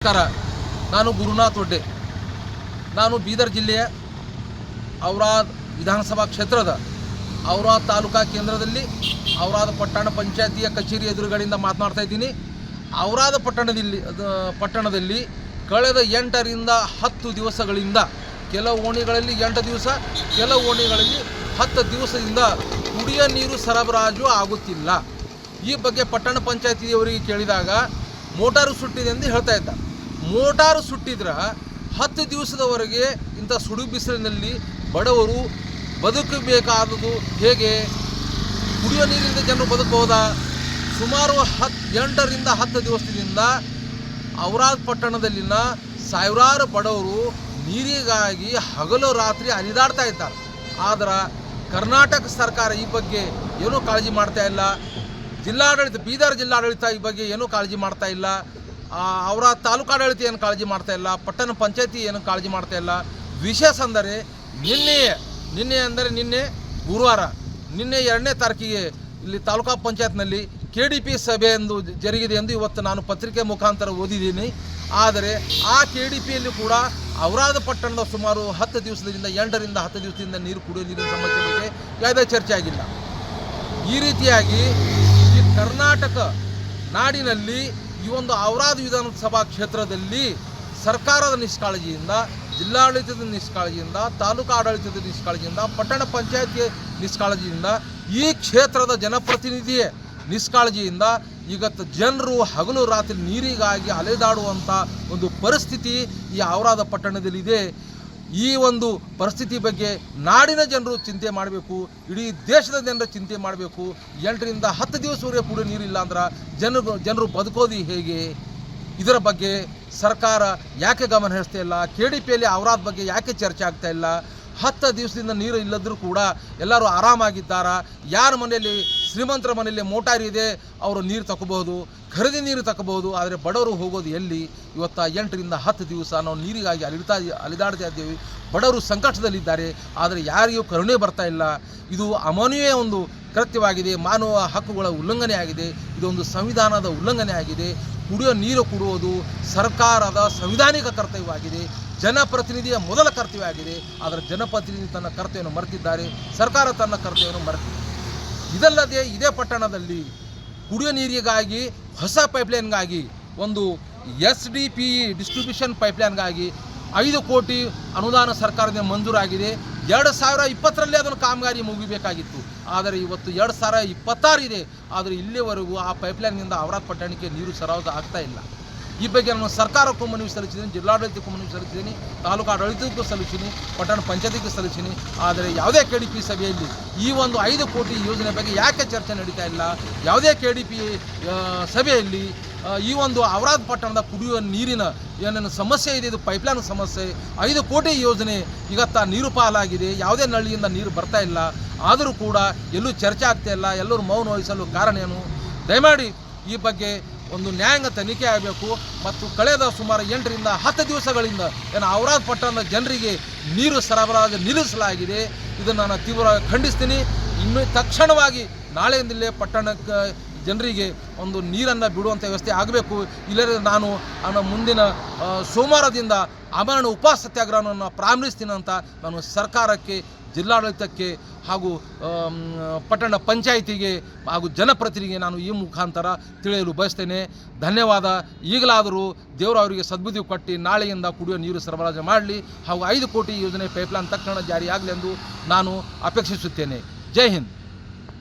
ನಮಸ್ಕಾರ. ನಾನು ಗುರುನಾಥ್ ಒಡ್ಡೆ. ನಾನು ಬೀದರ್ ಜಿಲ್ಲೆಯ ಔರಾದ್ ವಿಧಾನಸಭಾ ಕ್ಷೇತ್ರದ ಔರಾದ್ ತಾಲೂಕಾ ಕೇಂದ್ರದಲ್ಲಿ ಔರಾದ್ ಪಟ್ಟಣ ಪಂಚಾಯತಿಯ ಕಚೇರಿ ಎದುರುಗಳಿಂದ ಮಾತನಾಡ್ತಾ ಇದ್ದೀನಿ. ಔರಾದ್ ಪಟ್ಟಣದಲ್ಲಿ ಕಳೆದ 8ರಿಂದ 10 ದಿವಸಗಳಿಂದ ಕೆಲವು ಓಣಿಗಳಲ್ಲಿ 8 ದಿವಸ, ಕೆಲವು ಓಣಿಗಳಲ್ಲಿ 10 ದಿವಸದಿಂದ ಕುಡಿಯ ನೀರು ಸರಬರಾಜು ಆಗುತ್ತಿಲ್ಲ. ಈ ಬಗ್ಗೆ ಪಟ್ಟಣ ಪಂಚಾಯತಿಯವರಿಗೆ ಕೇಳಿದಾಗ ಮೋಟಾರು ಸುಟ್ಟಿದೆ ಎಂದು ಹೇಳ್ತಾ ಇದ್ದ. ಮೋಟಾರು ಸುಟ್ಟಿದ್ರೆ 10 ದಿವಸದವರೆಗೆ ಇಂಥ ಸುಡು ಬಿಸಿಲಿನಲ್ಲಿ ಬಡವರು ಬದುಕಬೇಕಾದದು ಹೇಗೆ? ಕುಡಿಯುವ ನೀರಿನಿಂದ ಜನರು ಬದುಕಬಹುದಾ? ಸುಮಾರು 8ರಿಂದ 10 ದಿವಸದಿಂದ ಔರಾದ್ ಪಟ್ಟಣದಲ್ಲಿನ ಸಾವಿರಾರು ಬಡವರು ನೀರಿಗಾಗಿ ಹಗಲು ರಾತ್ರಿ ಅಲಿದಾಡ್ತಾ ಇದ್ದಾರೆ. ಆದರೆ ಕರ್ನಾಟಕ ಸರ್ಕಾರ ಈ ಬಗ್ಗೆ ಏನೂ ಕಾಳಜಿ ಮಾಡ್ತಾ ಇಲ್ಲ. ಜಿಲ್ಲಾಡಳಿತ, ಬೀದರ್ ಜಿಲ್ಲಾಡಳಿತ ಈ ಬಗ್ಗೆ ಏನೂ ಕಾಳಜಿ ಮಾಡ್ತಾ ಇಲ್ಲ. ಔರಾದ್ ತಾಲೂಕಾಡಳಿತ ಏನು ಕಾಳಜಿ ಮಾಡ್ತಾ ಇಲ್ಲ. ಪಟ್ಟಣ ಪಂಚಾಯತಿ ಏನು ಕಾಳಜಿ ಮಾಡ್ತಾ ಇಲ್ಲ. ವಿಶೇಷ ಅಂದರೆ ನಿನ್ನೆ ಗುರುವಾರ, ನಿನ್ನೆ 2ನೇ ತಾರೀಕಿಗೆ ಇಲ್ಲಿ ತಾಲೂಕಾ ಪಂಚಾಯತ್ನಲ್ಲಿ KDP ಸಭೆ ಎಂದು ಜರುಗಿದೆ ಎಂದು ಇವತ್ತು ನಾನು ಪತ್ರಿಕೆ ಮುಖಾಂತರ ಓದಿದ್ದೀನಿ. ಆದರೆ ಆ KDPಯಲ್ಲಿ ಕೂಡ ಔರಾದ್ ಪಟ್ಟಣದ ಸುಮಾರು 10 ದಿವಸದಿಂದ 8ರಿಂದ 10 ದಿವಸದಿಂದ ಕುಡಿಯುವ ನೀರಿನ ಸಮಸ್ಯೆ ಬಗ್ಗೆ ಯಾವುದೇ ಚರ್ಚೆ ಆಗಿಲ್ಲ. ಈ ರೀತಿಯಾಗಿ ಈ ಕರ್ನಾಟಕ ನಾಡಿನಲ್ಲಿ ಈ ಒಂದು ಔರಾದ್ ವಿಧಾನಸಭಾ ಕ್ಷೇತ್ರದಲ್ಲಿ ಸರ್ಕಾರದ ನಿಷ್ಕಾಳಜಿಯಿಂದ, ಜಿಲ್ಲಾಡಳಿತದ ನಿಷ್ಕಾಳಜಿಯಿಂದ, ತಾಲೂಕು ಆಡಳಿತದ ನಿಷ್ಕಾಳಜಿಯಿಂದ, ಪಟ್ಟಣ ಪಂಚಾಯತಿಯ ನಿಷ್ಕಾಳಜಿಯಿಂದ, ಈ ಕ್ಷೇತ್ರದ ಜನಪ್ರತಿನಿಧಿಯ ನಿಷ್ಕಾಳಜಿಯಿಂದ ಇವತ್ತು ಜನರು ಹಗಲು ರಾತ್ರಿ ನೀರಿಗಾಗಿ ಅಲೆದಾಡುವಂಥ ಒಂದು ಪರಿಸ್ಥಿತಿ ಈ ಔರಾದ್ ಪಟ್ಟಣದಲ್ಲಿದೆ. ಈ ಒಂದು ಪರಿಸ್ಥಿತಿ ಬಗ್ಗೆ ನಾಡಿನ ಜನರು ಚಿಂತೆ ಮಾಡಬೇಕು, ಇಡೀ ದೇಶದ ಜನರು ಚಿಂತೆ ಮಾಡಬೇಕು. 8ರಿಂದ 10 ದಿವಸವರೆಗೆ ಕೂಡ ನೀರಿಲ್ಲ ಅಂದ್ರೆ ಜನರು ಬದುಕೋದು ಹೇಗೆ? ಇದರ ಬಗ್ಗೆ ಸರ್ಕಾರ ಯಾಕೆ ಗಮನ ಹರಿಸ್ತಾ ಇಲ್ಲ? KDPಯಲ್ಲಿ ಔರಾದ್ ಬಗ್ಗೆ ಯಾಕೆ ಚರ್ಚೆ ಆಗ್ತಾ ಇಲ್ಲ? 10 ದಿವಸದಿಂದ ನೀರು ಇಲ್ಲದರೂ ಕೂಡ ಎಲ್ಲರೂ ಆರಾಮಾಗಿದ್ದಾರೆ. ಯಾರ ಮನೆಯಲ್ಲಿ, ಶ್ರೀಮಂತರ ಮನೆಯಲ್ಲಿ ಮೋಟಾರ್ ಇದೆ, ಅವರು ನೀರು ತಗೋಬಹುದು, ಖರೀದಿ ನೀರು ತಗೋಬಹುದು. ಆದರೆ ಬಡವರು ಹೋಗೋದು ಎಲ್ಲಿ? ಇವತ್ತು 8ರಿಂದ 10 ದಿವಸ ನಾವು ನೀರಿಗಾಗಿ ಅಲಿದಾಡ್ತಾ ಇದ್ದೇವೆ. ಬಡವರು ಸಂಕಟದಲ್ಲಿದ್ದಾರೆ. ಆದರೆ ಯಾರಿಗೂ ಕರುಣೆ ಬರ್ತಾ ಇಲ್ಲ. ಇದು ಅಮಾನವೀಯ ಒಂದು ಕೃತ್ಯವಾಗಿದೆ. ಮಾನವ ಹಕ್ಕುಗಳ ಉಲ್ಲಂಘನೆ ಆಗಿದೆ. ಇದೊಂದು ಸಂವಿಧಾನದ ಉಲ್ಲಂಘನೆ ಆಗಿದೆ. ಕುಡಿಯೋ ನೀರು ಕೊಡುವುದು ಸರ್ಕಾರದ ಸಂವಿಧಾನಿಕ ಕರ್ತವ್ಯವಾಗಿದೆ, ಜನಪ್ರತಿನಿಧಿಯ ಮೊದಲ ಕರ್ತವ್ಯವಾಗಿದೆ. ಆದರೆ ಜನಪ್ರತಿನಿಧಿ ತನ್ನ ಕರ್ತವ್ಯವನ್ನು ಮರೆತಿದ್ದಾರೆ, ಸರ್ಕಾರ ತನ್ನ ಕರ್ತವ್ಯವನ್ನು ಮರೆತಿದೆ. ಇದಲ್ಲದೆ ಇದೇ ಪಟ್ಟಣದಲ್ಲಿ ಕುಡಿಯೋ ನೀರಿಗಾಗಿ ಹೊಸ ಪೈಪ್ಲೈನ್ಗಾಗಿ ಒಂದು SDPE ಡಿಸ್ಟ್ರಿಬ್ಯೂಷನ್ ಪೈಪ್ಲೈನ್ಗಾಗಿ 5 ಕೋಟಿ ಅನುದಾನ ಸರ್ಕಾರದಿಂದ ಮಂಜೂರಾಗಿದೆ. 2020ರಲ್ಲಿ ಅದನ್ನು ಕಾಮಗಾರಿ ಮುಗಿಬೇಕಾಗಿತ್ತು. ಆದರೆ ಇವತ್ತು 2026 ಇದೆ. ಆದರೆ ಇಲ್ಲಿವರೆಗೂ ಆ ಪೈಪ್ಲೈನ್ನಿಂದ ಔರಾದ್ ಪಟ್ಟಣಕ್ಕೆ ನೀರು ಸರಬರಾಜು ಆಗ್ತಾ ಇಲ್ಲ. ಈ ಬಗ್ಗೆ ನಾನು ಸರ್ಕಾರಕ್ಕೂ ಮನವಿ ಸಲ್ಲಿಸಿದ್ದೀನಿ, ಜಿಲ್ಲಾಡಳಿತಕ್ಕೂ ಮನವಿ ಸಲ್ಲಿಸಿದ್ದೀನಿ, ತಾಲೂಕು ಆಡಳಿತಕ್ಕೂ ಸಲ್ಲಿಸಿದ್ದೀನಿ, ಪಟ್ಟಣ ಪಂಚಾಯತಿಗೂ ಸಲ್ಲಿಸಿದ್ದೀನಿ. ಆದರೆ ಯಾವುದೇ KDP ಸಭೆಯಲ್ಲಿ ಈ ಒಂದು 5 ಕೋಟಿ ಯೋಜನೆ ಬಗ್ಗೆ ಯಾಕೆ ಚರ್ಚೆ ನಡೀತಾ ಇಲ್ಲ? ಯಾವುದೇ KDP ಸಭೆಯಲ್ಲಿ ಈ ಒಂದು ಔರಾದ್ ಪಟ್ಟಣದ ಕುಡಿಯುವ ನೀರಿನ ಏನೇನು ಸಮಸ್ಯೆ ಇದೆ, ಇದು ಪೈಪ್ಲೈನ್ ಸಮಸ್ಯೆ, 5 ಕೋಟಿ ಯೋಜನೆ ಇವತ್ತು ನೀರು ಪಾಲಾಗಿದೆ. ಯಾವುದೇ ನಳ್ಳಿಯಿಂದ ನೀರು ಬರ್ತಾ ಇಲ್ಲ. ಆದರೂ ಕೂಡ ಎಲ್ಲೂ ಚರ್ಚೆ ಆಗ್ತಾ ಇಲ್ಲ. ಎಲ್ಲರೂ ಮೌನ ವಹಿಸಲು ಕಾರಣ ಏನು? ದಯಮಾಡಿ ಈ ಬಗ್ಗೆ ಒಂದು ನ್ಯಾಯಾಂಗ ತನಿಖೆ ಆಗಬೇಕು. ಮತ್ತು ಕಳೆದ ಸುಮಾರು 8ರಿಂದ 10 ದಿವಸಗಳಿಂದ ಏನು ಔರಾದ್ ಪಟ್ಟಣದ ಜನರಿಗೆ ನೀರು ಸರಬರಾಜು ನಿಲ್ಲಿಸಲಾಗಿದೆ. ಇದನ್ನು ನಾನು ತೀವ್ರವಾಗಿ ಖಂಡಿಸ್ತೀನಿ. ಇನ್ನು ತಕ್ಷಣವಾಗಿ ನಾಳೆಯಿಂದಲೇ ಪಟ್ಟಣಕ್ಕೆ ಜನರಿಗೆ ಒಂದು ನೀರನ್ನು ಬಿಡುವಂಥ ವ್ಯವಸ್ಥೆ ಆಗಬೇಕು. ಇಲ್ಲದೇ ನಾನು ಮುಂದಿನ ಸೋಮವಾರದಿಂದ ಆಮರಣ ಉಪವಾಸ ಸತ್ಯಾಗ್ರಹವನ್ನು ಪ್ರಾರಂಭಿಸ್ತೀನಿ ಅಂತ ನಾನು ಸರ್ಕಾರಕ್ಕೆ, ಜಿಲ್ಲಾಡಳಿತಕ್ಕೆ ಹಾಗೂ ಪಟ್ಟಣ ಪಂಚಾಯಿತಿಗೆ ಹಾಗೂ ಜನಪ್ರತಿನಿಧಿಗೆ ನಾನು ಈ ಮುಖಾಂತರ ತಿಳಿಯಲು ಬಯಸ್ತೇನೆ. ಧನ್ಯವಾದ. ಈಗಲಾದರೂ ದೇವರು ಅವರಿಗೆ ಸದ್ಬುದ್ಧಿ ಕೊಟ್ಟು ನಾಳೆಯಿಂದ ಕುಡಿಯುವ ನೀರು ಸರಬರಾಜು ಮಾಡಲಿ ಹಾಗೂ 5 ಕೋಟಿ ಯೋಜನೆ ಪೈಪ್ಲೈನ್ ತಕ್ಷಣ ಜಾರಿಯಾಗಲಿ ಎಂದು ನಾನು ಅಪೇಕ್ಷಿಸುತ್ತೇನೆ. ಜೈ ಹಿಂದ್.